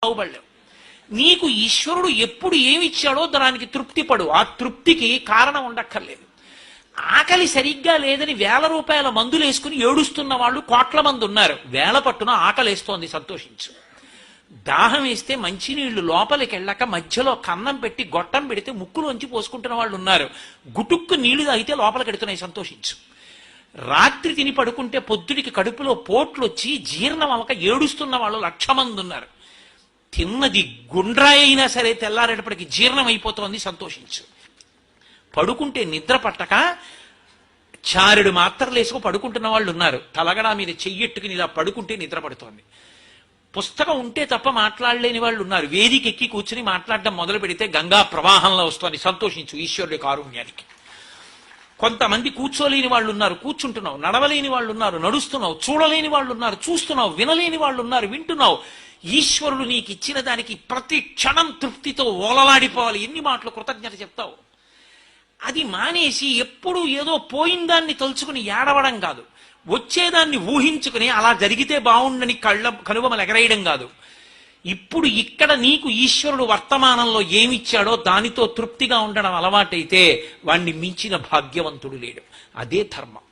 బాగుపడలేవు. నీకు ఈశ్వరుడు ఎప్పుడు ఏమిచ్చాడో దానికి తృప్తి పడు. ఆ తృప్తికి కారణం ఉండక్కర్లేదు. ఆకలి సరిగ్గా లేదని 1000 రూపాయల మందులు వేసుకుని ఏడుస్తున్న వాళ్ళు కోట్ల మంది ఉన్నారు. వేల పట్టున ఆకలేస్తోంది, సంతోషించు. దాహం వేస్తే మంచినీళ్లు లోపలికి వెళ్ళక మధ్యలో కన్నం పెట్టి గొట్టం పెడితే ముక్కులోంచి పోసుకుంటున్న వాళ్ళు ఉన్నారు. గుటుక్కు నీళ్లు తాగితే లోపలికి ఎడుతున్నాయి, సంతోషించు. రాత్రి తిని పడుకుంటే పొద్దుడికి కడుపులో పోట్లు వచ్చి జీర్ణం అవ్వక ఏడుస్తున్న వాళ్ళు 1,00,000 మంది ఉన్నారు. తిన్నది గుండ్రాయి అయినా సరే తెల్లారేటప్పటికి జీర్ణం అయిపోతోంది, సంతోషించు. పడుకుంటే నిద్ర పట్టక చారెడు మాత్రలు వేసుకు పడుకుంటున్న వాళ్ళు ఉన్నారు. తలగడా మీద చెయ్యెట్టుకుని ఇలా పడుకుంటే నిద్ర పడుతోంది. పుస్తకం ఉంటే తప్ప మాట్లాడలేని వాళ్ళు ఉన్నారు. వేదిక ఎక్కి కూర్చుని మాట్లాడడం మొదలు పెడితే గంగా ప్రవాహంలో వస్తోంది, సంతోషించు ఈశ్వరుడి కారుణ్యానికి. కొంతమంది కూర్చోలేని వాళ్ళు ఉన్నారు, కూర్చుంటున్నావు. నడవలేని వాళ్ళు ఉన్నారు, నడుస్తున్నావు. చూడలేని వాళ్ళు ఉన్నారు, చూస్తున్నావు. వినలేని వాళ్ళు ఉన్నారు, వింటున్నావు. ఈశ్వరుడు నీకు ఇచ్చిన దానికి ప్రతి క్షణం తృప్తితో ఓలలాడిపోవాలి. ఎన్ని మాటలు కృతజ్ఞత చెప్తావు. అది మానేసి ఎప్పుడూ ఏదో పోయిందాన్ని తలుచుకుని ఏడవడం కాదు, వచ్చేదాన్ని ఊహించుకుని అలా జరిగితే బాగుండని కనుబొమలు ఎగరేయడం కాదు. ఇప్పుడు ఇక్కడ నీకు ఈశ్వరుడు వర్తమానంలో ఏమిచ్చాడో దానితో తృప్తిగా ఉండడం అలవాటైతే వాణ్ణి మించిన భాగ్యవంతుడు లేడు. అదే ధర్మం.